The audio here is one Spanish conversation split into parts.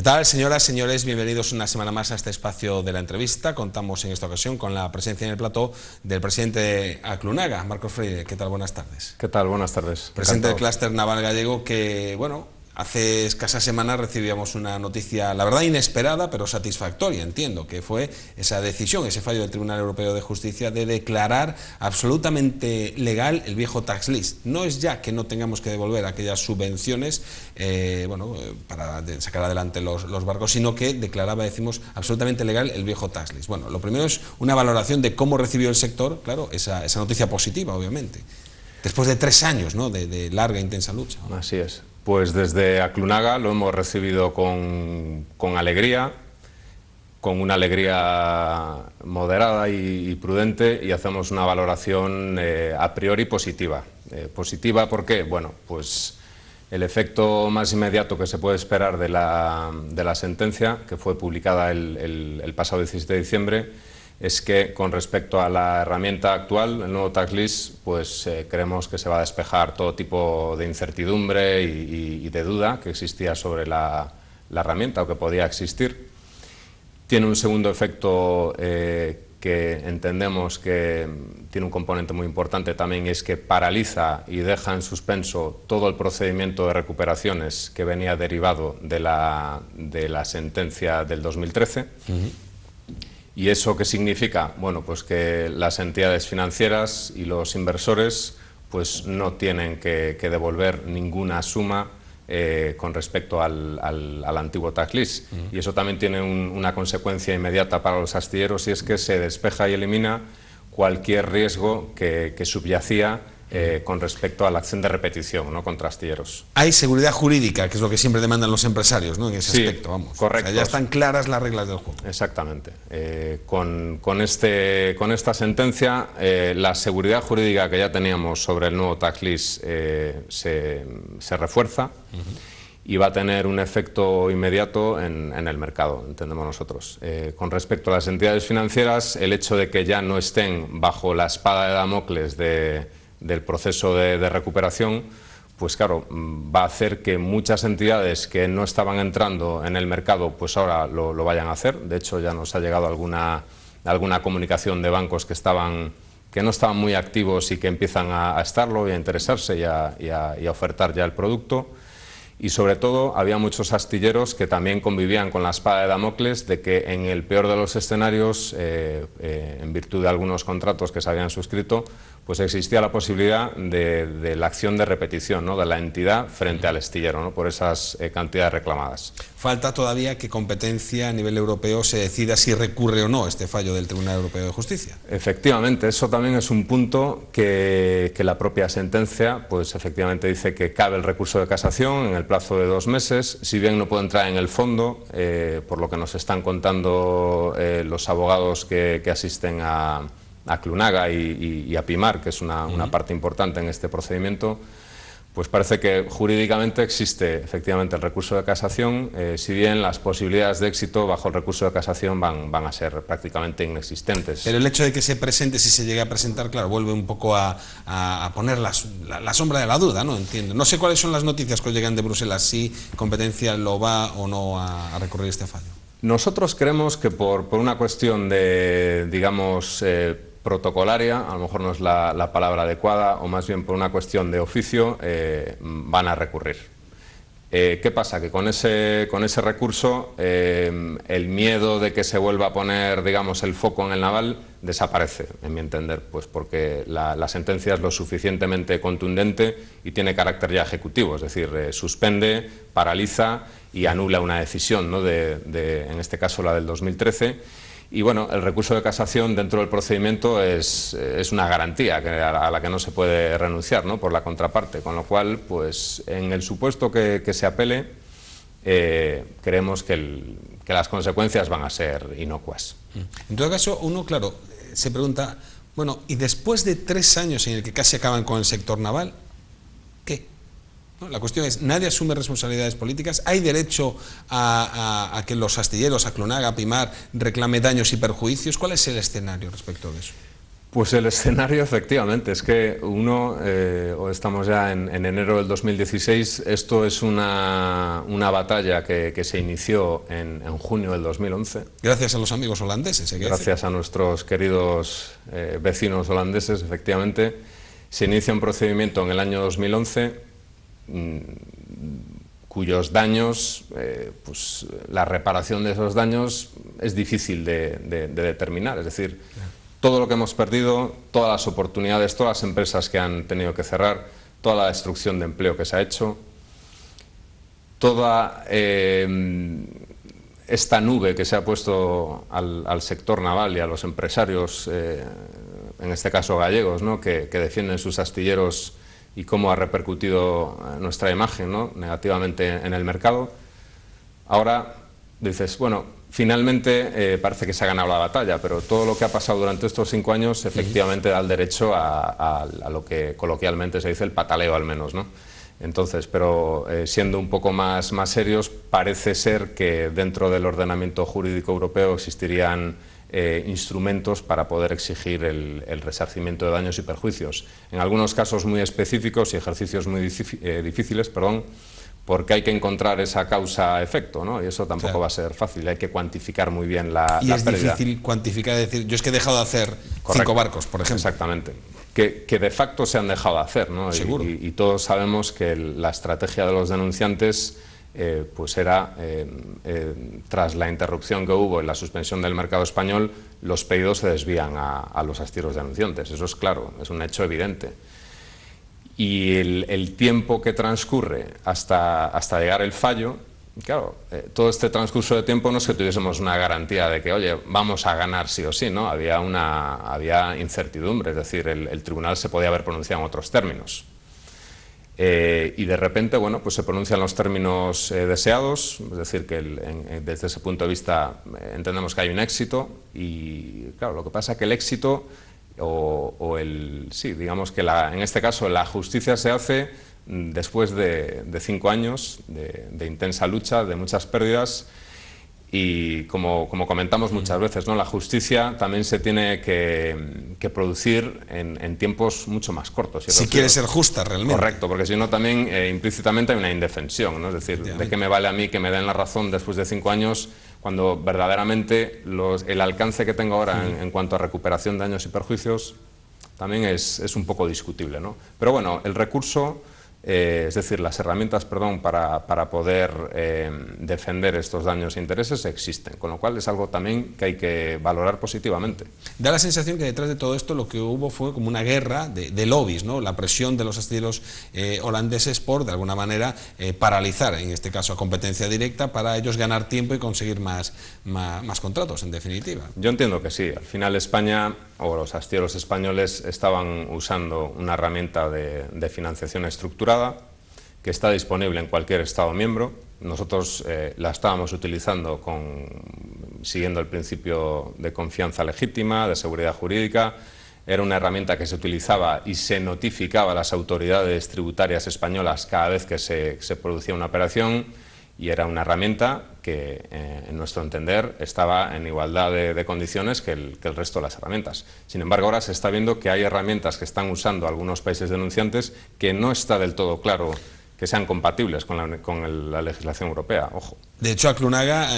¿Qué tal, señoras, señores? Bienvenidos una semana más a este espacio de la entrevista. Contamos en esta ocasión con la presencia en el plató del presidente de Aclunaga, Marcos Freire. ¿Qué tal? Buenas tardes. ¿Qué tal? Buenas tardes. Presidente del clúster naval gallego que, bueno, hace escasas semanas recibíamos una noticia, la verdad, inesperada, pero satisfactoria, entiendo, que fue esa decisión, ese fallo del Tribunal Europeo de Justicia de declarar absolutamente legal el viejo tax list. No es ya que no tengamos que devolver aquellas subvenciones para sacar adelante los barcos, sino que declaraba, decimos, absolutamente legal el viejo tax list. Bueno, lo primero es una valoración de cómo recibió el sector, claro, esa noticia positiva, obviamente, después de 3 años, ¿no?, de larga e intensa lucha, ¿no? Así es. Pues desde Aclunaga lo hemos recibido con alegría, con una alegría moderada y prudente, y hacemos una valoración a priori positiva. ¿Positiva por qué? Bueno, pues el efecto más inmediato que se puede esperar de la sentencia, que fue publicada el pasado 17 de diciembre, es que con respecto a la herramienta actual, el nuevo tax list, pues creemos que se va a despejar todo tipo de incertidumbre y de duda que existía sobre la herramienta o que podía existir. Tiene un segundo efecto que entendemos que tiene un componente muy importante también, y es que paraliza y deja en suspenso todo el procedimiento de recuperaciones que venía derivado de la sentencia del 2013. ¿Y eso qué significa? Bueno, pues que las entidades financieras y los inversores pues no tienen que devolver ninguna suma con respecto al antiguo tax list. Y eso también tiene una consecuencia inmediata para los astilleros, y es que se despeja y elimina cualquier riesgo que subyacía con respecto a la acción de repetición, ¿no?, contra astilleros. Hay seguridad jurídica, que es lo que siempre demandan los empresarios, ¿no?, en ese aspecto, vamos. Correcto. O sea, ya están claras las reglas del juego. Exactamente. Con esta sentencia, la seguridad jurídica que ya teníamos sobre el nuevo tax list se refuerza y va a tener un efecto inmediato en el mercado, entendemos nosotros. Con respecto a las entidades financieras, el hecho de que ya no estén bajo la espada de Damocles del proceso de recuperación, pues claro, va a hacer que muchas entidades que no estaban entrando en el mercado, pues ahora lo vayan a hacer. De hecho, ya nos ha llegado alguna comunicación de bancos que no estaban muy activos y que empiezan a estarlo y a interesarse y a ofertar ya el producto. Y sobre todo había muchos astilleros que también convivían con la espada de Damocles de que en el peor de los escenarios, en virtud de algunos contratos que se habían suscrito, pues existía la posibilidad de la acción de repetición, ¿no?, de la entidad frente al astillero, ¿no?, por esas cantidades reclamadas. Falta todavía que competencia a nivel europeo se decida si recurre o no este fallo del Tribunal Europeo de Justicia. Efectivamente, eso también es un punto que la propia sentencia, pues efectivamente dice que cabe el recurso de casación en el plazo de 2 meses, si bien no puede entrar en el fondo, por lo que nos están contando los abogados que asisten a Aclunaga y a Pimar, que es una parte importante en este procedimiento. Pues parece que jurídicamente existe efectivamente el recurso de casación, si bien las posibilidades de éxito bajo el recurso de casación van a ser prácticamente inexistentes. Pero el hecho de que se presente, si se llega a presentar, claro, vuelve un poco a poner la sombra de la duda, ¿no? Entiendo. No sé cuáles son las noticias que llegan de Bruselas, si competencia lo va o no a recurrir este fallo. Nosotros creemos que por una cuestión de, digamos, protocolaria, a lo mejor no es la palabra adecuada, o más bien por una cuestión de oficio, van a recurrir. ¿Qué pasa? Que con ese recurso el miedo de que se vuelva a poner, digamos, el foco en el naval desaparece, en mi entender, pues porque la sentencia es lo suficientemente contundente y tiene carácter ya ejecutivo, es decir, suspende, paraliza y anula una decisión, ¿no?, en este caso la del 2013. Y bueno, el recurso de casación dentro del procedimiento es una garantía a la que no se puede renunciar, ¿no?, por la contraparte, con lo cual, pues en el supuesto que se apele, creemos que las consecuencias van a ser inocuas. En todo caso, uno, claro, se pregunta, bueno, y después de 3 años en el que casi acaban con el sector naval, ¿qué? ¿No? La cuestión es, nadie asume responsabilidades políticas, hay derecho a que los astilleros, Aclunaga, Pimar, reclame daños y perjuicios. ¿Cuál es el escenario respecto de eso? Pues el escenario, efectivamente, es que o estamos ya en enero del 2016, esto es una batalla que se inició en junio del 2011. Gracias a los amigos holandeses. Gracias a nuestros queridos vecinos holandeses, efectivamente. Se inicia un procedimiento en el año 2011, cuyos daños, pues la reparación de esos daños es difícil de determinar, es decir, todo lo que hemos perdido, todas las oportunidades, todas las empresas que han tenido que cerrar, toda la destrucción de empleo que se ha hecho, toda esta nube que se ha puesto al sector naval y a los empresarios, en este caso gallegos, ¿no?, que defienden sus astilleros, y cómo ha repercutido nuestra imagen, ¿no?, negativamente en el mercado. Ahora dices, bueno, finalmente parece que se ha ganado la batalla, pero todo lo que ha pasado durante estos 5 años efectivamente da el derecho a lo que coloquialmente se dice el pataleo, al menos, ¿no? Entonces, pero siendo un poco más serios, parece ser que dentro del ordenamiento jurídico europeo existirían instrumentos para poder exigir el resarcimiento de daños y perjuicios. En algunos casos muy específicos y ejercicios muy difíciles, perdón, porque hay que encontrar esa causa-efecto, ¿no? Y eso tampoco va a ser fácil, hay que cuantificar muy bien la pérdida. Y es difícil cuantificar, decir, yo es que he dejado de hacer 5 barcos, por ejemplo. Exactamente, que de facto se han dejado de hacer, ¿no? Seguro. Y todos sabemos que la estrategia de los denunciantes pues era, tras la interrupción que hubo en la suspensión del mercado español, los pedidos se desvían a los astilleros denunciantes, eso es claro, es un hecho evidente. Y el tiempo que transcurre hasta llegar el fallo, claro, todo este transcurso de tiempo no es que tuviésemos una garantía de que, oye, vamos a ganar sí o sí, ¿no? Había incertidumbre, es decir, el tribunal se podía haber pronunciado en otros términos. Y de repente, bueno, pues se pronuncian los términos deseados, es decir, que desde ese punto de vista entendemos que hay un éxito, y claro, lo que pasa es que el éxito, sí, digamos que en este caso la justicia se hace después de 5 años de intensa lucha, de muchas pérdidas, y como comentamos muchas veces, ¿no?, la justicia también se tiene que producir en tiempos mucho más cortos. Si quiere ser justa realmente. Correcto, porque si no también implícitamente hay una indefensión, ¿no? Es decir, ¿de qué me vale a mí que me den la razón después de 5 años cuando verdaderamente el alcance que tengo ahora en cuanto a recuperación de daños y perjuicios también es un poco discutible, ¿no? Pero bueno, el recurso, es decir, las herramientas, perdón, para poder defender estos daños e intereses existen, con lo cual es algo también que hay que valorar positivamente. Da la sensación que detrás de todo esto lo que hubo fue como una guerra de lobbies, ¿no? La presión de los astilleros holandeses por, de alguna manera, paralizar, en este caso a competencia directa, para ellos ganar tiempo y conseguir más contratos, en definitiva. Yo entiendo que sí. Al final España, o los astilleros españoles, estaban usando una herramienta de financiación estructurada que está disponible en cualquier Estado miembro. Nosotros la estábamos utilizando siguiendo el principio de confianza legítima, de seguridad jurídica. Era una herramienta que se utilizaba y se notificaba a las autoridades tributarias españolas cada vez que se producía una operación, y era una herramienta que, en nuestro entender, estaba en igualdad de condiciones que el resto de las herramientas. Sin embargo, ahora se está viendo que hay herramientas que están usando algunos países denunciantes que no está del todo claro que sean compatibles con la legislación europea, ojo. De hecho, Aclunaga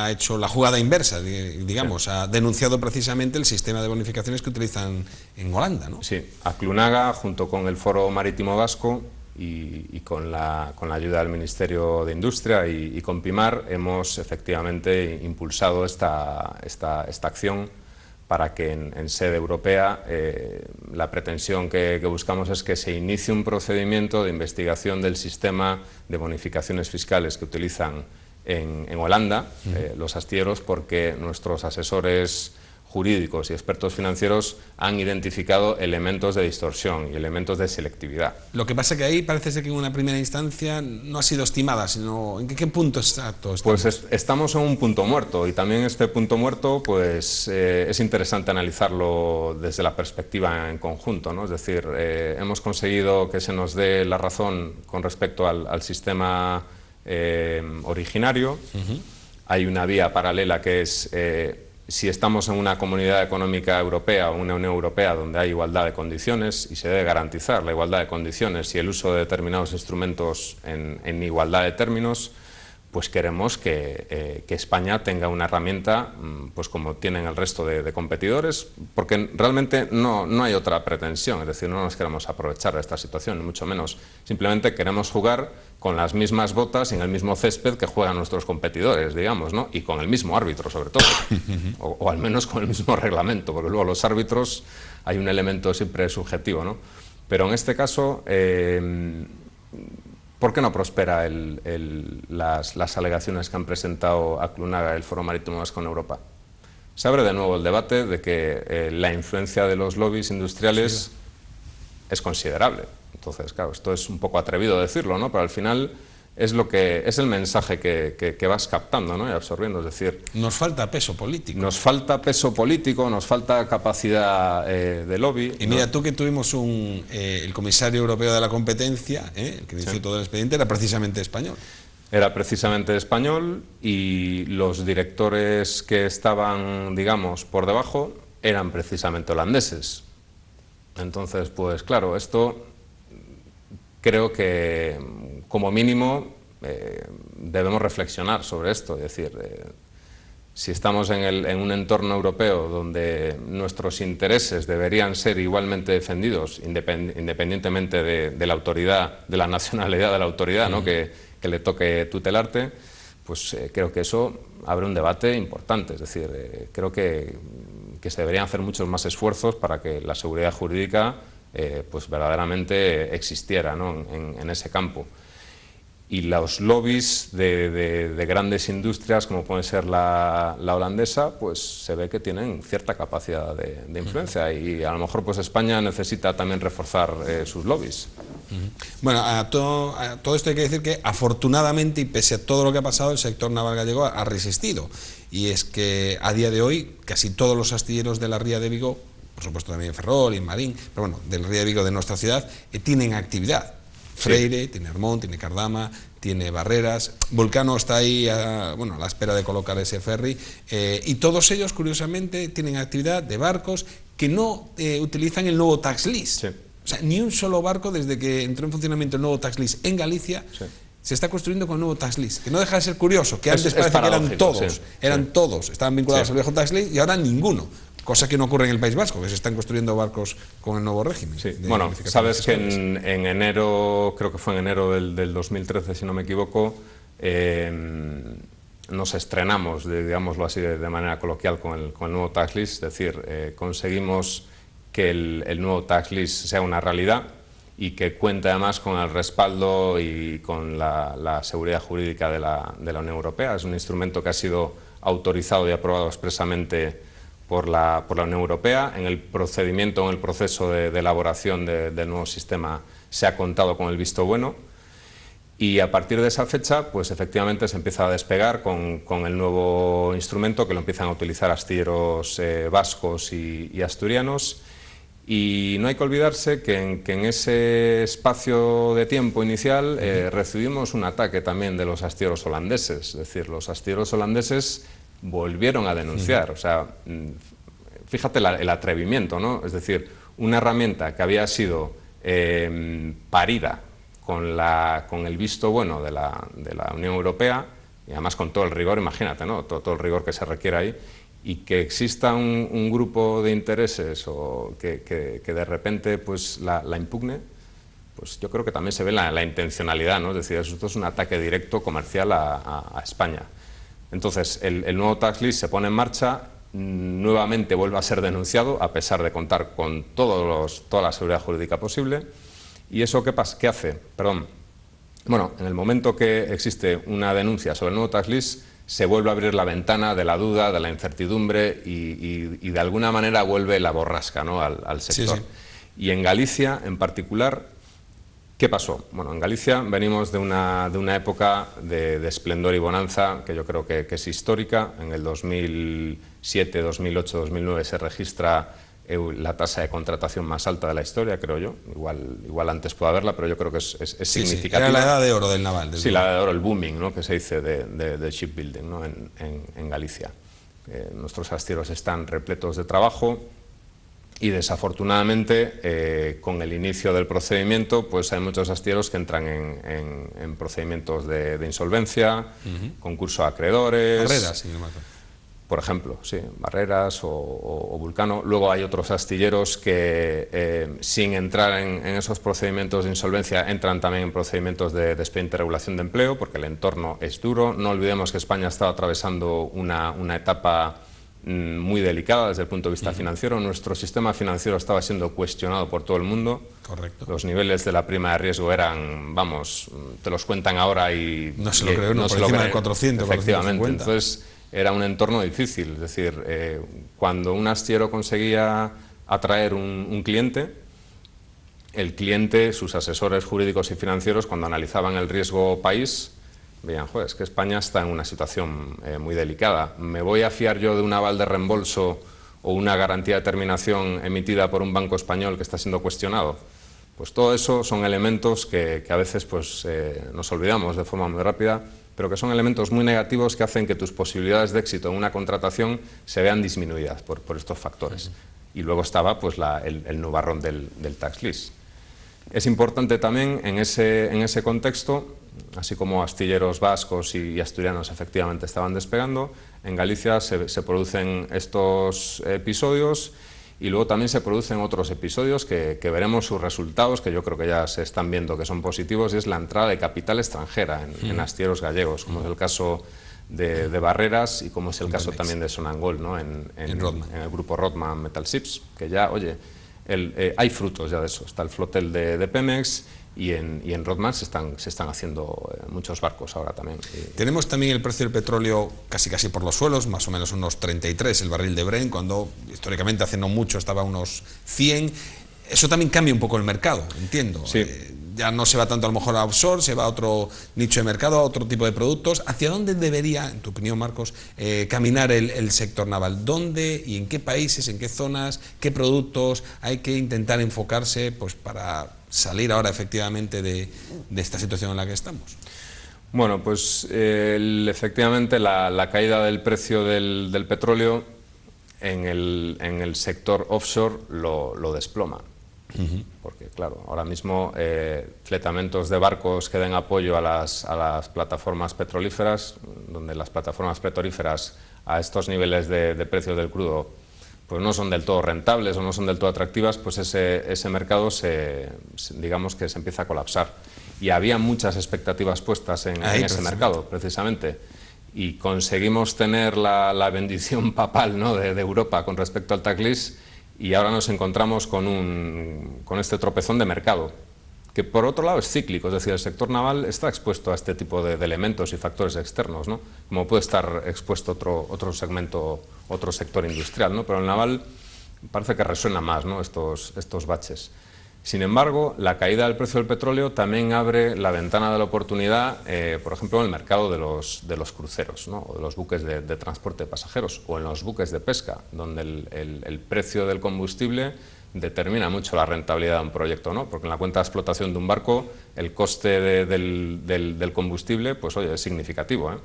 ha hecho la jugada inversa, digamos, sí. Ha denunciado precisamente el sistema de bonificaciones que utilizan en Holanda, ¿no? Sí, Aclunaga, junto con el Foro Marítimo Vasco y con la ayuda del Ministerio de Industria y con PIMAR, hemos efectivamente impulsado esta acción para que en sede europea la pretensión que buscamos es que se inicie un procedimiento de investigación del sistema de bonificaciones fiscales que utilizan en Holanda los astilleros, porque nuestros asesores jurídicos y expertos financieros han identificado elementos de distorsión y elementos de selectividad. Lo que pasa es que ahí parece ser que en una primera instancia no ha sido estimada, sino ¿en qué punto exacto estamos? Pues estamos en un punto muerto, y también este punto muerto pues es interesante analizarlo desde la perspectiva en conjunto, ¿no? Es decir, hemos conseguido que se nos dé la razón con respecto al sistema originario. Hay una vía paralela que es si estamos en una comunidad económica europea o una Unión Europea donde hay igualdad de condiciones y se debe garantizar la igualdad de condiciones y el uso de determinados instrumentos en igualdad de términos, pues queremos que España tenga una herramienta pues como tienen el resto de competidores, porque realmente no hay otra pretensión, es decir, no nos queremos aprovechar de esta situación, ni mucho menos, simplemente queremos jugar con las mismas botas y en el mismo césped que juegan nuestros competidores, digamos, ¿no? Y con el mismo árbitro, sobre todo, o al menos con el mismo reglamento, porque luego los árbitros hay un elemento siempre subjetivo, ¿no? Pero en este caso, ¿por qué no prospera las alegaciones que han presentado Aclunaga y el Foro Marítimo Vasco en Europa? Se abre de nuevo el debate de que la influencia de los lobbies industriales es considerable. Entonces, claro, esto es un poco atrevido decirlo, ¿no? Pero al final es el mensaje que vas captando, ¿no? Y absorbiendo, es decir... Nos falta peso político. Nos falta peso político, nos falta capacidad de lobby. Y mira, tú que tuvimos el comisario europeo de la competencia, el que inició todo el expediente, era precisamente español. Era precisamente español y los directores que estaban, digamos, por debajo eran precisamente holandeses. Entonces, pues claro, esto creo que como mínimo debemos reflexionar sobre esto, es decir, si estamos en un entorno europeo donde nuestros intereses deberían ser igualmente defendidos, independientemente de la autoridad, de la nacionalidad de la autoridad, ¿no? que le toque tutelarte, pues creo que eso abre un debate importante, es decir, creo que se deberían hacer muchos más esfuerzos para que la seguridad jurídica pues verdaderamente existiera, ¿no? en ese campo. Y los lobbies de grandes industrias, como puede ser la holandesa, pues se ve que tienen cierta capacidad de influencia y a lo mejor pues España necesita también reforzar sus lobbies. Bueno, a todo esto hay que decir que afortunadamente y pese a todo lo que ha pasado, el sector naval gallego ha resistido. Y es que a día de hoy casi todos los astilleros de la Ría de Vigo, por supuesto también Ferrol y Marín, pero bueno, del Ría de Vigo de nuestra ciudad, tienen actividad. Freire, tiene Hermón, tiene Cardama, tiene Barreras, Vulcano está ahí a la espera de colocar ese ferry, y todos ellos, curiosamente, tienen actividad de barcos que no utilizan el nuevo tax list. Sí. O sea, ni un solo barco desde que entró en funcionamiento el nuevo tax list en Galicia se está construyendo con el nuevo tax list, que no deja de ser curioso, que antes parece que eran todos, estaban vinculados al viejo tax list y ahora ninguno. Cosa que no ocurre en el País Vasco, que se están construyendo barcos con el nuevo régimen. Sí. Bueno, sabes que en enero, creo que fue en enero del 2013, si no me equivoco, nos estrenamos, digámoslo así de manera coloquial, con el nuevo tax list, es decir, conseguimos que el nuevo tax list sea una realidad y que cuente además con el respaldo y con la seguridad jurídica de la Unión Europea. Es un instrumento que ha sido autorizado y aprobado expresamente por la Unión Europea. En el procedimiento, en el proceso de elaboración del nuevo sistema se ha contado con el visto bueno y a partir de esa fecha pues efectivamente se empieza a despegar con el nuevo instrumento, que lo empiezan a utilizar astilleros vascos y asturianos, y no hay que olvidarse que en ese espacio de tiempo inicial recibimos un ataque también de los astilleros holandeses, es decir, los astilleros holandeses volvieron a denunciar, o sea, fíjate el atrevimiento, ¿no? Es decir, una herramienta que había sido parida con el visto bueno de la Unión Europea, y además con todo el rigor, imagínate, ¿no? Todo el rigor que se requiere ahí, y que exista un grupo de intereses o que de repente pues la impugne, pues yo creo que también se ve la intencionalidad, ¿no? Es decir, esto es un ataque directo comercial a España. Entonces, el nuevo tax list se pone en marcha, nuevamente vuelve a ser denunciado, a pesar de contar con toda la seguridad jurídica posible. ¿Y eso qué pasa? ¿Qué hace? Perdón. Bueno, en el momento que existe una denuncia sobre el nuevo tax list, se vuelve a abrir la ventana de la duda, de la incertidumbre y de alguna manera vuelve la borrasca, ¿no? al sector. Sí, sí. Y en Galicia, en particular, ¿qué pasó? Bueno, en Galicia venimos de una época de esplendor y bonanza que yo creo que es histórica. En el 2007, 2008, 2009 se registra la tasa de contratación más alta de la historia, creo yo. Igual antes puede haberla, pero yo creo que es significativa. Era la edad de oro del naval. Sí, la edad de oro, el booming, ¿no? Que se dice de shipbuilding, ¿no? en Galicia. Nuestros astilleros están repletos de trabajo y desafortunadamente con el inicio del procedimiento pues hay muchos astilleros que entran en procedimientos de insolvencia, concurso a acreedores. Barreras, sin embargo. Por ejemplo, sí, Barreras o Vulcano. Luego hay otros astilleros que, sin entrar en esos procedimientos de insolvencia, entran también en procedimientos de expediente de regulación de empleo, porque el entorno es duro. No olvidemos que España estaba atravesando una etapa muy delicada desde el punto de vista financiero. Nuestro sistema financiero estaba siendo cuestionado por todo el mundo. Correcto. Los niveles de la prima de riesgo eran, vamos, te los cuentan ahora y... No se lo creo, no por encima de 400, efectivamente. 450. Entonces, era un entorno difícil, es decir, cuando un astillero conseguía atraer un cliente, el cliente, sus asesores jurídicos y financieros, cuando analizaban el riesgo país, veían, joder, es que España está en una situación muy delicada, ¿me voy a fiar yo de un aval de reembolso o una garantía de terminación emitida por un banco español que está siendo cuestionado? Pues todo eso son elementos que a veces pues, nos olvidamos de forma muy rápida, pero que son elementos muy negativos que hacen que tus posibilidades de éxito en una contratación se vean disminuidas por estos factores. Y luego estaba pues, el nubarrón del tax lease. Es importante también en ese contexto, así como astilleros vascos y asturianos efectivamente estaban despegando, en Galicia se producen estos episodios y luego también se producen otros episodios que veremos sus resultados, que yo creo que ya se están viendo que son positivos, y es la entrada de capital extranjera en astilleros gallegos, como es el caso de Barreras y como es el caso también de Sonangol, ¿no? en el grupo Rodman Metal Ships, que ya, oye, hay frutos ya de eso. Está el flotel de Pemex y en Rodman se están haciendo muchos barcos ahora también. Tenemos también el precio del petróleo casi por los suelos, más o menos unos 33 el barril de Brent, cuando históricamente hace no mucho estaba a unos 100. Eso también cambia un poco el mercado, entiendo. Sí. Ya no se va tanto a lo mejor a offshore, se va a otro nicho de mercado, a otro tipo de productos. ¿Hacia dónde debería, en tu opinión, Marcos, caminar el sector naval? ¿Dónde y en qué países, en qué zonas, qué productos hay que intentar enfocarse pues, para salir ahora efectivamente de esta situación en la que estamos? Bueno, pues efectivamente la caída del precio del petróleo en el sector offshore lo desploma. Porque claro, ahora mismo fletamentos de barcos que den apoyo a las plataformas petrolíferas, donde las plataformas petrolíferas a estos niveles de precios del crudo pues no son del todo rentables o no son del todo atractivas, pues ese mercado digamos que se empieza a colapsar. Y había muchas expectativas puestas en ese mercado, precisamente. Y conseguimos tener la bendición papal, ¿no? de Europa con respecto al tax lease, y ahora nos encontramos con este tropezón de mercado, que por otro lado es cíclico, es decir, el sector naval está expuesto a este tipo de elementos y factores externos, ¿no? Como puede estar expuesto otro segmento, otro sector industrial, ¿no? Pero el naval parece que resuena más, ¿no? estos baches. Sin embargo, la caída del precio del petróleo también abre la ventana de la oportunidad, por ejemplo, en el mercado de los cruceros, ¿no? O de los buques de transporte de pasajeros, o en los buques de pesca, donde el precio del combustible determina mucho la rentabilidad de un proyecto, ¿no? Porque en la cuenta de explotación de un barco el coste del combustible pues, oye, es significativo, ¿eh?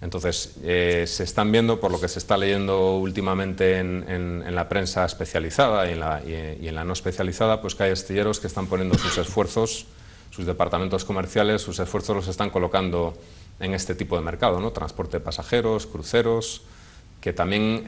Entonces, se están viendo, por lo que se está leyendo últimamente en la prensa especializada y en la no especializada, pues que hay astilleros que están poniendo sus esfuerzos, sus departamentos comerciales, sus esfuerzos los están colocando en este tipo de mercado, ¿no? Transporte de pasajeros, cruceros, que también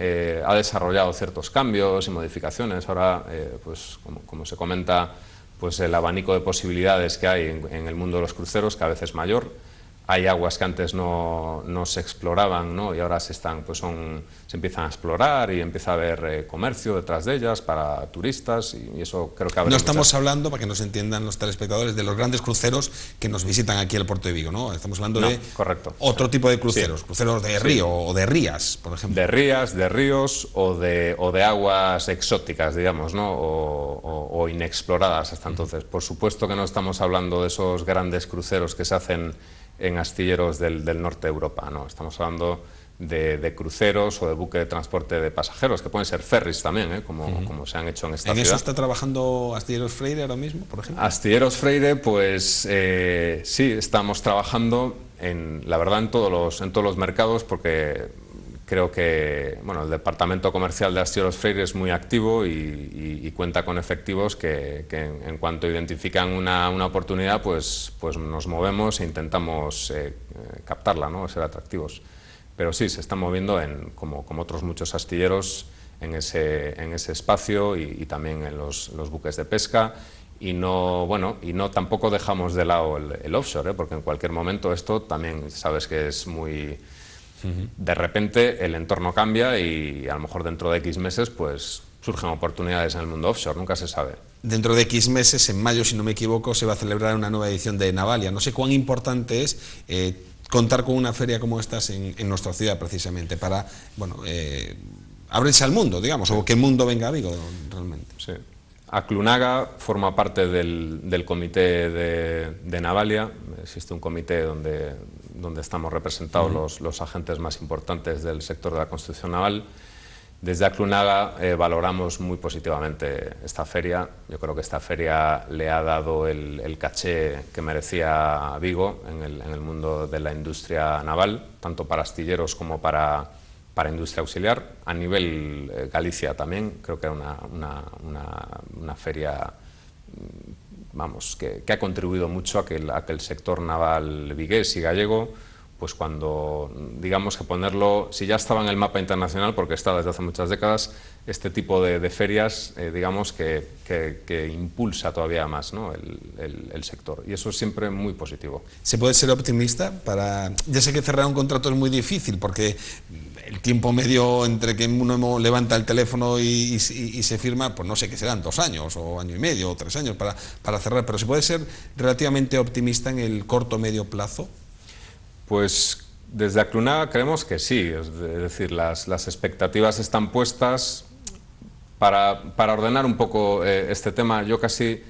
ha desarrollado ciertos cambios y modificaciones. Ahora, pues como se comenta, pues el abanico de posibilidades que hay en el mundo de los cruceros cada vez es mayor. Hay aguas que antes no se exploraban, ¿no? Y ahora se empiezan a explorar y empieza a haber comercio detrás de ellas para turistas, y eso creo que abre. No estamos hablando, para que nos entiendan los telespectadores, de los grandes cruceros que nos visitan aquí al puerto de Vigo, ¿no? Estamos hablando de otro tipo de cruceros, cruceros de río o de rías, por ejemplo. De rías, de ríos o de aguas exóticas, digamos, ¿no? O inexploradas hasta entonces. Por supuesto que no estamos hablando de esos grandes cruceros que se hacen en astilleros del norte de Europa, ¿no? Estamos hablando de cruceros o de buque de transporte de pasajeros, que pueden ser ferries también, como se han hecho en esta ciudad. ¿En eso está trabajando Astilleros Freire ahora mismo, por ejemplo? Astilleros Freire, pues sí, estamos trabajando, la verdad, en todos los mercados, porque Creo que bueno, el departamento comercial de Astilleros Freire es muy activo y cuenta con efectivos que en cuanto identifican una oportunidad, pues nos movemos e intentamos captarla, ¿no? Ser atractivos. Pero sí, se están moviendo como otros muchos astilleros en ese espacio y también en los buques de pesca. Y no tampoco dejamos de lado el offshore, porque en cualquier momento esto también sabes que es muy... De repente el entorno cambia y a lo mejor dentro de X meses pues surgen oportunidades en el mundo offshore, nunca se sabe. Dentro de X meses, en mayo si no me equivoco, se va a celebrar una nueva edición de Navalia. No sé cuán importante es contar con una feria como estas en nuestra ciudad precisamente para abrirse al mundo, digamos, o que el mundo venga a Vigo realmente. Sí. Aclunaga forma parte del comité de Navalia. Existe un comité donde estamos representados los agentes más importantes del sector de la construcción naval. Desde Aclunaga valoramos muy positivamente esta feria. Yo creo que esta feria le ha dado el caché que merecía a Vigo en el mundo de la industria naval, tanto para astilleros como para industria auxiliar. A nivel Galicia también, creo que era una feria que ha contribuido mucho a que el sector naval vigués y gallego, pues cuando, digamos que ponerlo, si ya estaba en el mapa internacional, porque está desde hace muchas décadas, este tipo de ferias, digamos que impulsa todavía más, ¿no? el sector, y eso es siempre muy positivo. ¿Se puede ser optimista? Ya sé que cerrar un contrato es muy difícil, porque el tiempo medio entre que uno levanta el teléfono y se firma, pues no sé qué serán, 2 años, o año y medio, o 3 años para cerrar, pero ¿se puede ser relativamente optimista en el corto medio plazo? Pues desde Aclunaga creemos que sí, es decir, las expectativas están puestas. Para ordenar un poco este tema, yo casi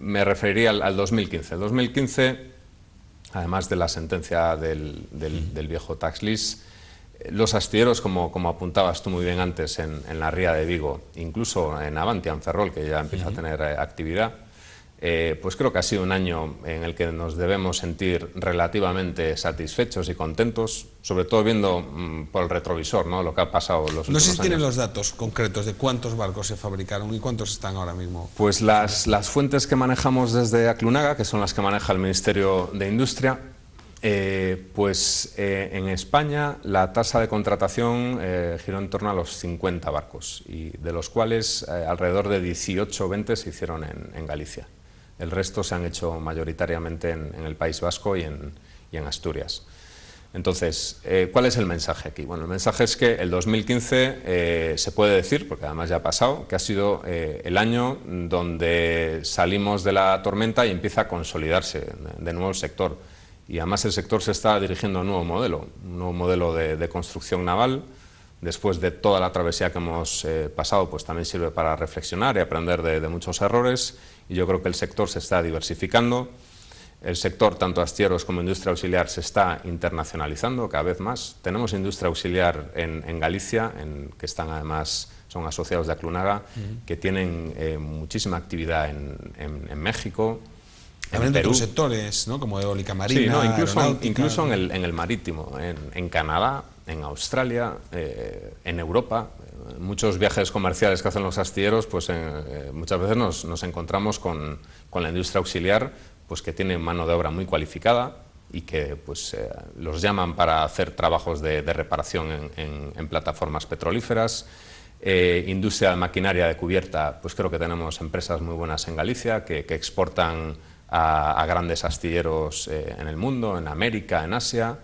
me referiría al 2015. El 2015, además de la sentencia del viejo tax lease, los astilleros, como apuntabas tú muy bien antes, en la ría de Vigo, incluso en Avantia, en Ferrol, que ya empieza a tener actividad, pues creo que ha sido un año en el que nos debemos sentir relativamente satisfechos y contentos, sobre todo viendo por el retrovisor, ¿no? Lo que ha pasado los últimos años. No sé si tienen los datos concretos de cuántos barcos se fabricaron y cuántos están ahora mismo. Pues las fuentes que manejamos desde Aclunaga, que son las que maneja el Ministerio de Industria, en España la tasa de contratación giró en torno a los 50 barcos, y de los cuales alrededor de 18 o 20 se hicieron en Galicia. El resto se han hecho mayoritariamente en el País Vasco y en Asturias. Entonces, ¿cuál es el mensaje aquí? Bueno, el mensaje es que el 2015 se puede decir, porque además ya ha pasado, que ha sido el año donde salimos de la tormenta y empieza a consolidarse de nuevo el sector. Y además el sector se está dirigiendo a un nuevo modelo de construcción naval. Después de toda la travesía que hemos pasado, pues también sirve para reflexionar y aprender de muchos errores, y yo creo que el sector se está diversificando. El sector, tanto astilleros como industria auxiliar, se está internacionalizando cada vez más. Tenemos industria auxiliar en Galicia, que son asociados de Aclunaga, que tienen muchísima actividad en México, en Perú. De otros sectores, ¿no? Como eólica marina, sí, ¿no? Incluso en el marítimo, en Canadá, en Australia, en Europa. Muchos viajes comerciales que hacen los astilleros, pues muchas veces nos encontramos con la industria auxiliar, pues que tiene mano de obra muy cualificada y que pues los llaman para hacer trabajos de reparación en plataformas petrolíferas. Industria de maquinaria de cubierta, pues creo que tenemos empresas muy buenas en Galicia que exportan a grandes astilleros en el mundo, en América, en Asia.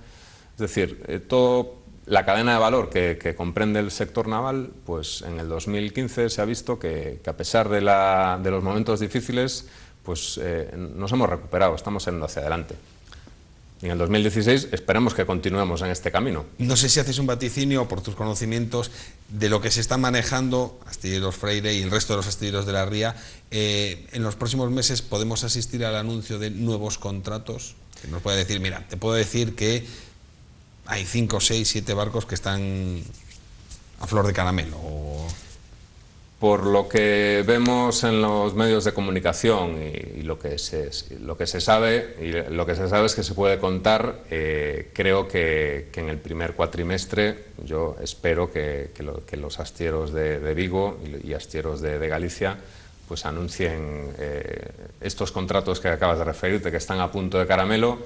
Es decir, toda la cadena de valor que comprende el sector naval, pues en el 2015 se ha visto que a pesar de los momentos difíciles, pues nos hemos recuperado, estamos yendo hacia adelante. Y en el 2016 esperemos que continuemos en este camino. No sé si haces un vaticinio por tus conocimientos de lo que se está manejando Astilleros Freire y el resto de los astilleros de la ría. En los próximos meses podemos asistir al anuncio de nuevos contratos. Que nos puede decir, mira, te puedo decir que hay 5, 6, 7 barcos que están a flor de caramelo. Por lo que vemos en los medios de comunicación y lo que se sabe, es que se puede contar. Creo que en el primer cuatrimestre yo espero que los astilleros de Vigo y astilleros de Galicia pues anuncien estos contratos que acabas de referirte, que están a punto de caramelo,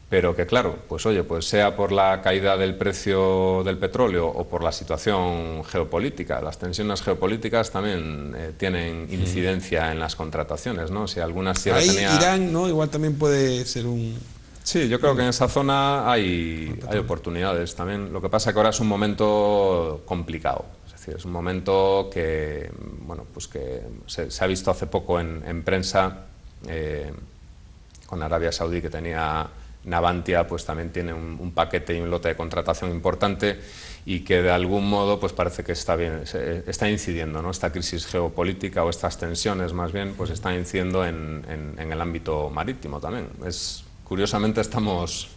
pero que claro, pues oye, pues sea por la caída del precio del petróleo o por la situación geopolítica, las tensiones geopolíticas también tienen incidencia en las contrataciones, ¿no? Si algunas tierras tenía... Irán, ¿no? Igual también puede ser un... Sí, yo creo que en esa zona hay oportunidades también. Lo que pasa es que ahora es un momento complicado. Es decir, es un momento que, bueno, pues que se ha visto hace poco en prensa con Arabia Saudí, que tenía... Navantia pues también tiene un paquete y un lote de contratación importante y que de algún modo pues parece que está incidiendo, ¿no? Esta crisis geopolítica o estas tensiones más bien pues están incidiendo en el ámbito marítimo también. Curiosamente estamos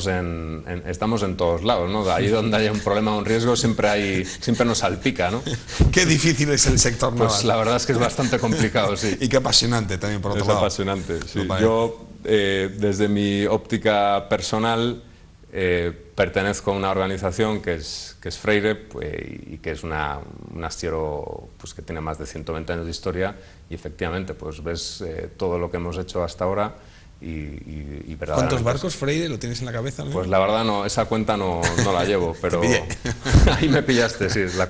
en todos lados, ¿no? Ahí donde haya un problema o un riesgo siempre nos salpica, ¿no? Qué difícil es el sector naval. Pues la verdad es que es bastante complicado, sí. Y qué apasionante también, por otro lado. Es apasionante, sí. Yo, desde mi óptica personal, pertenezco a una organización que es Freire, pues, y que es un astillero pues, que tiene más de 120 años de historia, y efectivamente pues ves todo lo que hemos hecho hasta ahora. Y ¿Cuántos barcos, Freire, lo tienes en la cabeza, ¿no? Pues la verdad no, esa cuenta no la llevo, pero ahí me pillaste, sí, la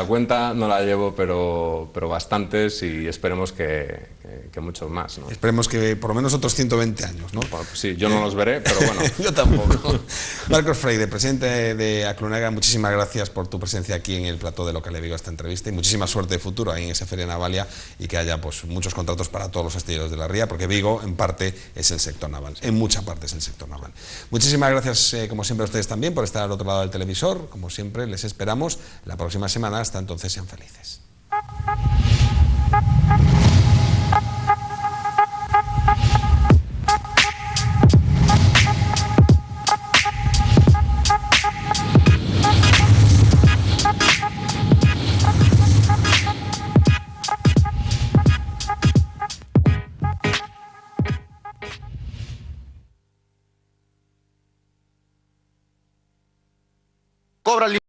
cuenta no la llevo, pero bastantes, y esperemos que muchos más, ¿no? Esperemos que por lo menos otros 120 años, ¿no? Bueno, pues sí, yo no los veré, pero bueno. Yo tampoco. Marcos Freire, presidente de Aclunaga, muchísimas gracias por tu presencia aquí en el plató de Local de Vigo, esta entrevista, y muchísima suerte de futuro ahí en esa Feria Navalia, y que haya pues muchos contratos para todos los astilleros de la ría, porque Vigo en parte es el sector naval, en mucha parte es el sector naval. Muchísimas gracias, como siempre, a ustedes también por estar al otro lado del televisor. Como siempre, les esperamos la próxima semana. Hasta entonces, sean felices. Cobra